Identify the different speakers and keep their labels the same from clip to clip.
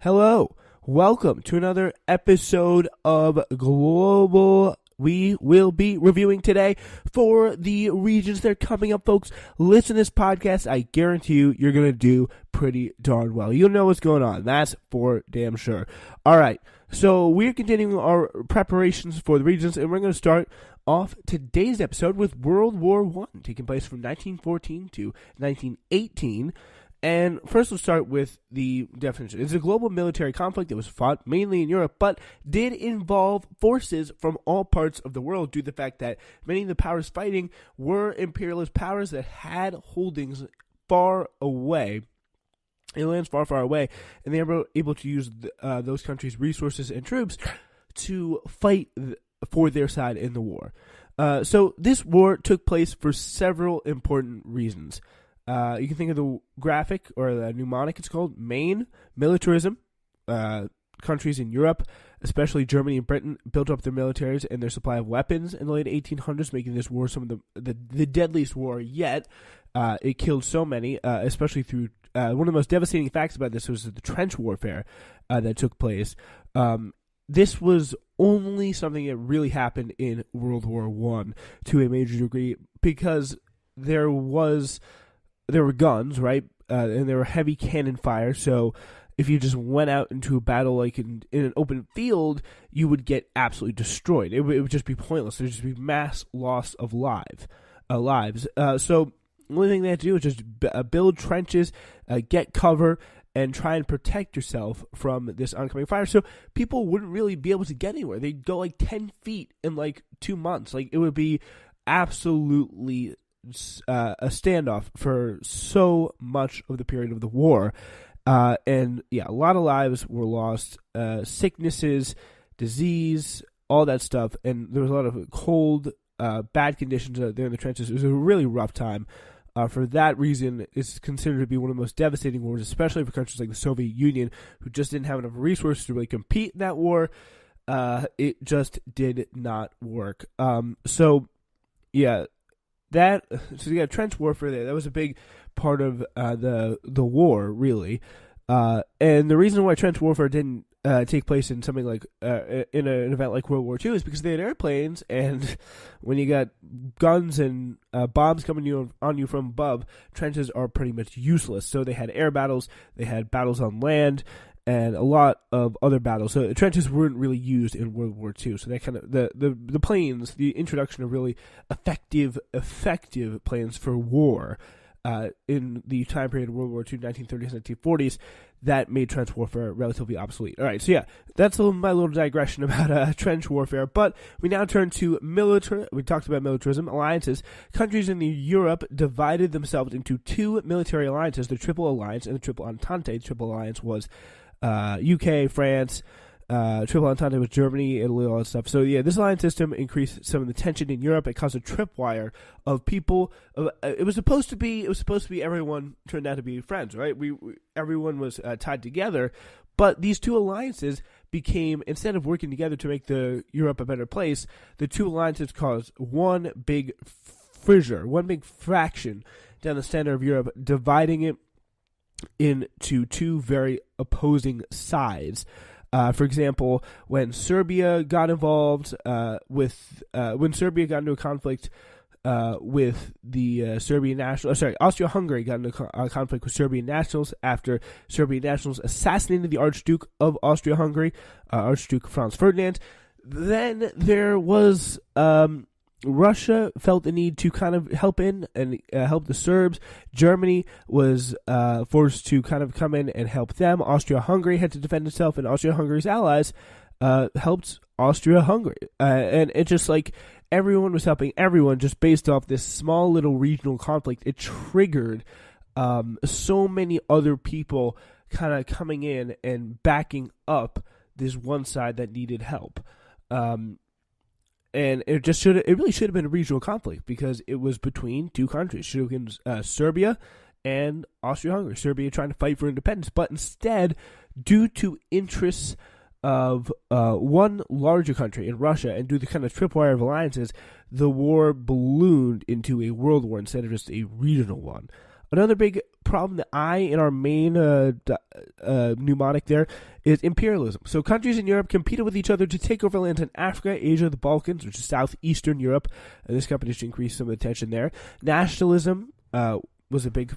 Speaker 1: Hello, welcome to another episode of Global. We will be reviewing today for the Regents. They're coming up, folks. Listen to this podcast. I guarantee you're going to do pretty darn well. You'll know what's going on. That's for damn sure. All right, so we're continuing our preparations for the Regents, and we're going to start off today's episode with World War I, taking place from 1914 to 1918. And first, let's start with the definition. It's a global military conflict that was fought mainly in Europe, but did involve forces from all parts of the world due to the fact that many of the powers fighting were imperialist powers that had holdings far away, in lands far, far away, and they were able to use those countries' resources and troops to fight for their side in the war. So this war took place for several important reasons. You can think of the graphic, or the mnemonic it's called, main militarism. Countries in Europe, especially Germany and Britain, built up their militaries and their supply of weapons in the late 1800s, making this war some of the deadliest war yet. It killed so many, especially through one of the most devastating facts about this was the trench warfare that took place. This was only something that really happened in World War I to a major degree, because there were guns, right? And there were heavy cannon fire. So if you just went out into a battle like in an open field, you would get absolutely destroyed. It would just be pointless. There would just be mass loss of lives. So the only thing they had to do was just build trenches, get cover, and try and protect yourself from this oncoming fire. So people wouldn't really be able to get anywhere. They'd go like 10 feet in like 2 months. Like, it would be absolutely a standoff for so much of the period of the war. And yeah, a lot of lives were lost, sicknesses, disease, all that stuff. And there was a lot of cold, bad conditions there in the trenches. It was a really rough time. For that reason, it's considered to be one of the most devastating wars, especially for countries like the Soviet Union, who just didn't have enough resources to really compete in that war. It just did not work. So you got trench warfare there. That was a big part of the war, really. And the reason why trench warfare didn't take place in something like in an event like World War II is because they had airplanes, and when you got guns and bombs coming on you from above, trenches are pretty much useless. So they had air battles, they had battles on land, and a lot of other battles. So the trenches weren't really used in World War II. So that kind of the planes, the introduction of really effective planes for war in the time period of World War II, 1930s, 1940s, that made trench warfare relatively obsolete. All right, so yeah, that's my little digression about trench warfare. But we now turn to military. We talked about militarism, alliances. Countries in Europe divided themselves into two military alliances: the Triple Alliance and the Triple Entente. The Triple Alliance was UK, France. Triple Entente was Germany, Italy, all that stuff. So yeah, this alliance system increased some of the tension in Europe. It caused a tripwire of people. It was supposed to be everyone turned out to be friends, right? Everyone was tied together, but these two alliances became, instead of working together to make the Europe a better place, the two alliances caused one big fissure, one big fraction down the center of Europe, dividing it into two very opposing sides. For example, when Serbia got involved when Serbia got into a conflict with the Serbian nationals, Austria-Hungary got into a conflict with Serbian nationals after Serbian nationals assassinated the Archduke of Austria-Hungary, Archduke Franz Ferdinand. Then there was Russia felt the need to kind of help in and help the Serbs. Germany was forced to kind of come in and help them. Austria-Hungary had to defend itself, and Austria-Hungary's allies helped Austria-Hungary. And it just like everyone was helping everyone just based off this small little regional conflict. It triggered so many other people kind of coming in and backing up this one side that needed help. And it really should have been a regional conflict, because it was between two countries. It should have been Serbia and Austria-Hungary. Serbia trying to fight for independence, but instead, due to interests of one larger country in Russia, and due to the kind of tripwire of alliances, the war ballooned into a world war instead of just a regional one. Another big problem that in our main mnemonic there is imperialism. So countries in Europe competed with each other to take over lands in Africa, Asia, the Balkans, which is southeastern Europe. This competition to increase some of the tension there. Nationalism was a big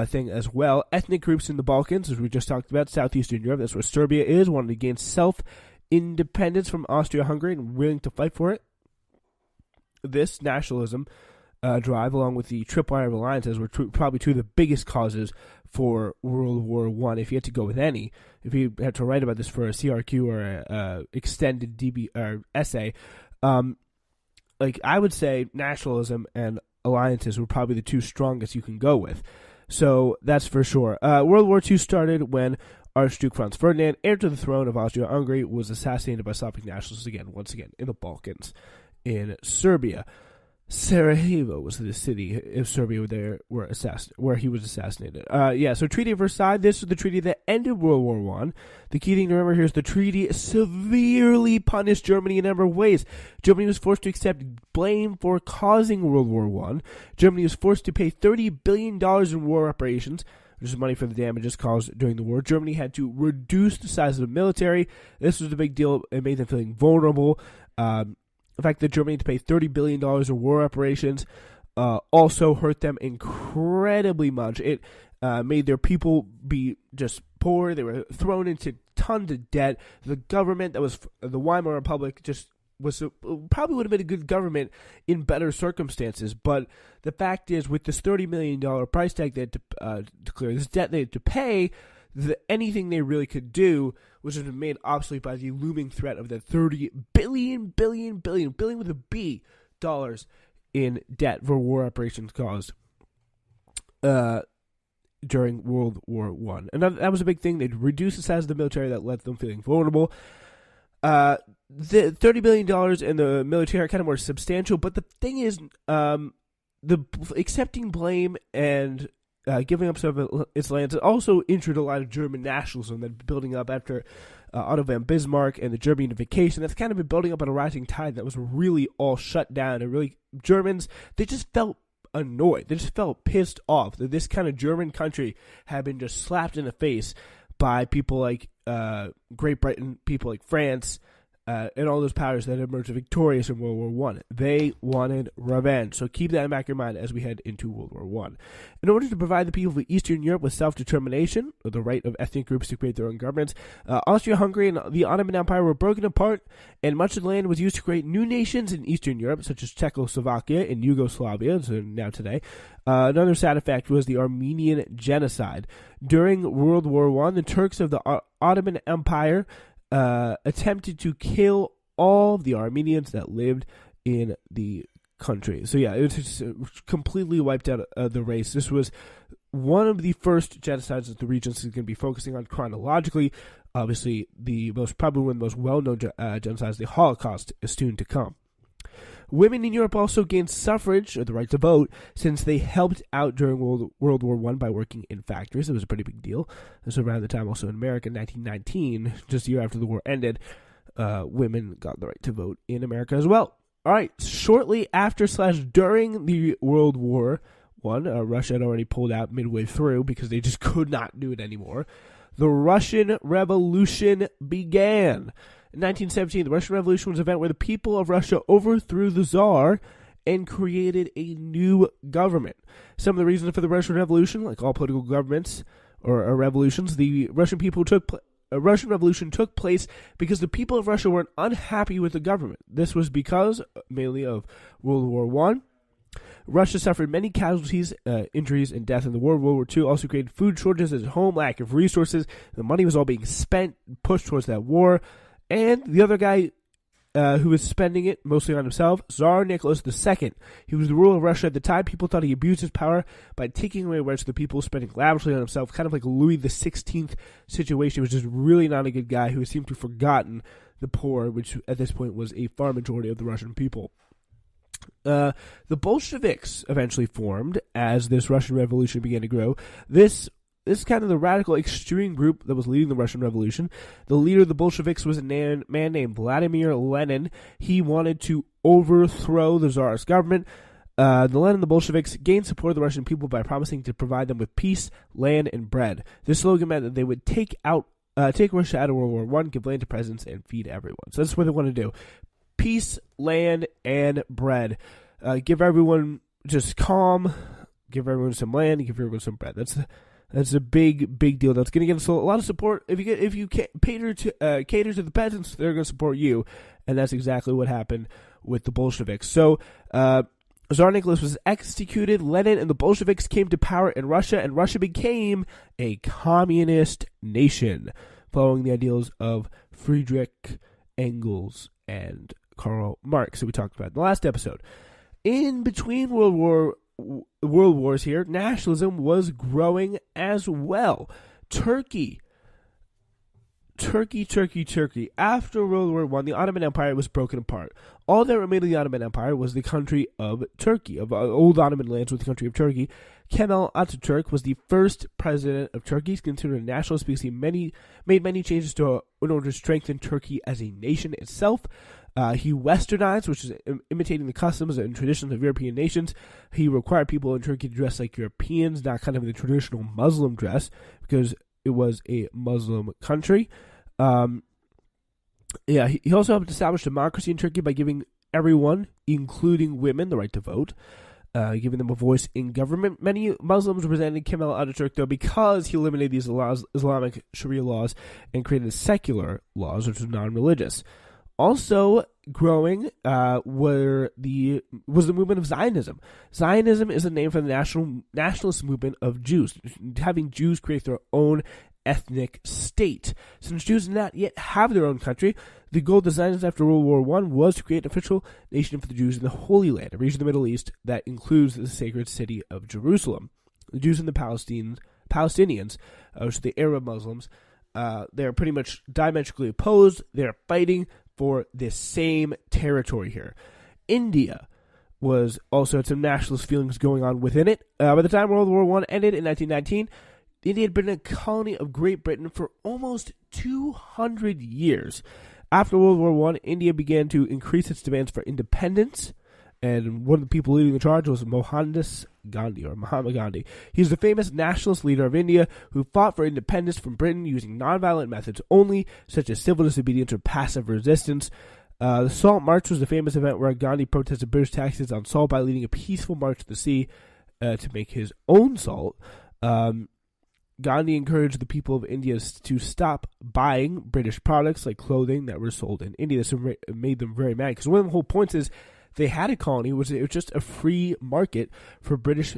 Speaker 1: thing as well. Ethnic groups in the Balkans, as we just talked about, southeastern Europe, that's where Serbia is, wanted to gain self-independence from Austria-Hungary and willing to fight for it. This nationalism drive, along with the Tripwire Alliances, were probably two of the biggest causes for World War I. If you had to go with any, if you had to write about this for a CRQ or a extended DB or essay, I would say nationalism and alliances were probably the two strongest you can go with. So that's for sure. World War II started when Archduke Franz Ferdinand, heir to the throne of Austria-Hungary, was assassinated by Slavic nationalists once again, in the Balkans, in Serbia. Sarajevo was the city of Serbia where he was assassinated. So Treaty of Versailles, this was the treaty that ended World War I. The key thing to remember here is the treaty severely punished Germany in a number of ways. Germany was forced to accept blame for causing World War I. Germany was forced to pay $30 billion in war reparations, which is money for the damages caused during the war. Germany had to reduce the size of the military. This was a big deal. It made them feeling vulnerable. The fact that Germany had to pay $30 billion in war reparations also hurt them incredibly much. It made their people be just poor. They were thrown into tons of debt. The government that was the Weimar Republic just probably would have been a good government in better circumstances. But the fact is, with this $30 million price tag they had to declare, this debt they had to pay, anything they really could do was just made obsolete by the looming threat of the $30 billion with a B dollars in debt for war reparations caused during World War I. And that was a big thing. They'd reduce the size of the military that left them feeling vulnerable. The $30 billion and the military are kind of more substantial, but the thing is, the accepting blame and giving up some of its lands also injured a lot of German nationalism that building up after Otto von Bismarck and the German unification. That's kind of been building up on a rising tide that was really all shut down. And really, Germans, they just felt annoyed. They just felt pissed off that this kind of German country had been just slapped in the face by people like Great Britain, people like France, and all those powers that emerged victorious in World War I. They wanted revenge. So keep that in the back of your mind as we head into World War I. In order to provide the people of Eastern Europe with self-determination, or the right of ethnic groups to create their own governments, Austria-Hungary and the Ottoman Empire were broken apart, and much of the land was used to create new nations in Eastern Europe, such as Czechoslovakia and Yugoslavia, so now today. Another sad effect was the Armenian genocide. During World War I, the Turks of the Ottoman Empire attempted to kill all of the Armenians that lived in the country. So yeah, it was just completely wiped out the race. This was one of the first genocides that the Regents is going to be focusing on chronologically. Obviously, probably one of the most well-known genocides, the Holocaust, is soon to come. Women in Europe also gained suffrage, or the right to vote, since they helped out during World War I by working in factories. It was a pretty big deal. This was around the time also in America, 1919, just a year after the war ended, women got the right to vote in America as well. All right, shortly after / during the World War I, Russia had already pulled out midway through because they just could not do it anymore. The Russian Revolution began. In 1917, the Russian Revolution was an event where the people of Russia overthrew the Tsar and created a new government. Some of the reasons for the Russian Revolution, like all political governments or revolutions, the Russian Revolution took place because the people of Russia weren't unhappy with the government. This was because, mainly, of World War I. Russia suffered many casualties, injuries, and death in the war. World War II also created food shortages at home, lack of resources. The money was all being spent, pushed towards that war. And the other guy who was spending it mostly on himself, Tsar Nicholas II. He was the ruler of Russia at the time. People thought he abused his power by taking away rights to the people, spending lavishly on himself, kind of like Louis XVI situation. He was just really not a good guy who seemed to have forgotten the poor, which at this point was a far majority of the Russian people. The Bolsheviks eventually formed as this Russian Revolution began to grow. This is kind of the radical extreme group that was leading the Russian Revolution. The leader of the Bolsheviks was a man named Vladimir Lenin. He wanted to overthrow the Tsarist government. The Lenin and the Bolsheviks gained support of the Russian people by promising to provide them with peace, land, and bread. This slogan meant that they would take out take Russia out of World War One, give land to peasants, and feed everyone. So that's what they want to do. Peace, land, and bread. Give everyone just calm. Give everyone some land. Give everyone some bread. That's a big deal. That's going to get us a lot of support. If you cater to the peasants, they're going to support you, and that's exactly what happened with the Bolsheviks. So Tsar Nicholas was executed. Lenin and the Bolsheviks came to power in Russia, and Russia became a communist nation, following the ideals of Friedrich Engels and Karl Marx that we talked about in the last episode. In between world wars here, nationalism was growing as well. Turkey. After World War I, the Ottoman Empire was broken apart. All that remained of the Ottoman Empire was the country of Turkey. Of old Ottoman lands was the country of Turkey. Kemal Atatürk was the first president of Turkey. He's considered a nationalist because he made many changes in order to strengthen Turkey as a nation itself. He westernized, which is imitating the customs and traditions of European nations. He required people in Turkey to dress like Europeans, not kind of the traditional Muslim dress, because it was a Muslim country. He also helped establish democracy in Turkey by giving everyone, including women, the right to vote, giving them a voice in government. Many Muslims resented Kemal Atatürk, though, because he eliminated these Islamic Sharia laws and created secular laws, which were non-religious. Also growing was the movement of Zionism. Zionism is a name for the nationalist movement of Jews, having Jews create their own ethnic state. Since Jews did not yet have their own country, the goal of the Zionists after World War I was to create an official nation for the Jews in the Holy Land, a region of the Middle East that includes the sacred city of Jerusalem. The Jews and the Palestinians, which are the Arab Muslims, they're pretty much diametrically opposed. They're fighting for this same territory here. India was also had some nationalist feelings going on within it. By the time World War I ended in 1919, India had been a colony of Great Britain for almost 200 years. After World War I, India began to increase its demands for independence, and one of the people leading the charge was Mahatma Gandhi. He's the famous nationalist leader of India who fought for independence from Britain using nonviolent methods only, such as civil disobedience or passive resistance. The Salt March was the famous event where Gandhi protested British taxes on salt by leading a peaceful march to the sea to make his own salt. Gandhi encouraged the people of India to stop buying British products like clothing that were sold in India. This made them very mad, because one of the whole points is they had a colony, it was just a free market for British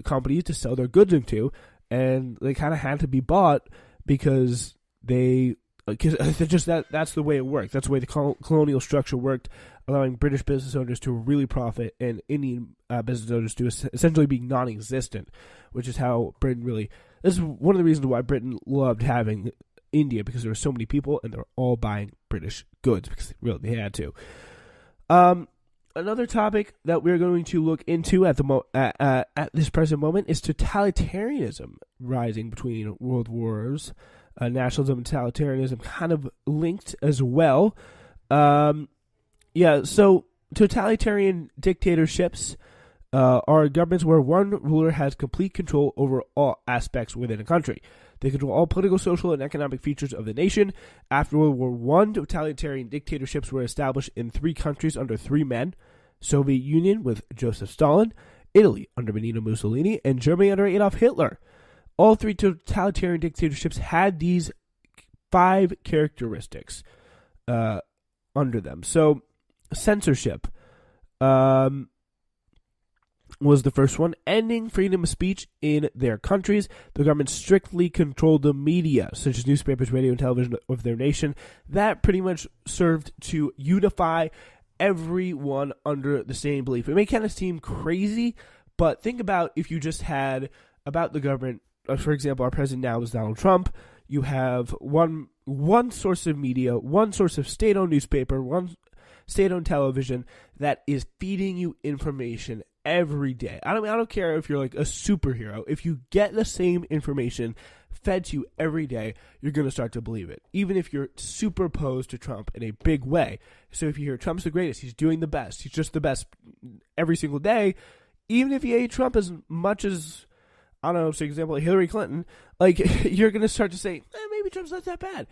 Speaker 1: companies to sell their goods into, and they kind of had to be bought because that's the way it worked. That's the way the colonial structure worked, allowing British business owners to really profit and Indian business owners to essentially be non-existent, which is how Britain really... This is one of the reasons why Britain loved having India, because there were so many people and they're all buying British goods because they had to. Another topic that we're going to look into at this present moment is totalitarianism rising between world wars. Nationalism and totalitarianism kind of linked as well. So totalitarian dictatorships are governments where one ruler has complete control over all aspects within a country. They control all political, social, and economic features of the nation. After World War I, totalitarian dictatorships were established in 3 countries under 3 men: Soviet Union with Joseph Stalin, Italy under Benito Mussolini, and Germany under Adolf Hitler. All 3 totalitarian dictatorships had these 5 characteristics under them. So, censorship was the first one, ending freedom of speech in their countries. The government strictly controlled the media, such as newspapers, radio, and television of their nation. That pretty much served to unify everyone under the same belief. It may kind of seem crazy, but think about if you just had about the government. For example, our president now is Donald Trump. You have one source of media, one source of state-owned newspaper, one state-owned television that is feeding you information every day. I don't care if you're like a superhero. If you get the same information fed to you every day, you're going to start to believe it, even if you're super opposed to Trump in a big way. So if you hear Trump's the greatest, he's doing the best, he's just the best every single day, even if you hate Trump as much as I don't know, for example, Hillary Clinton, like, you're going to start to say, maybe Trump's not that bad.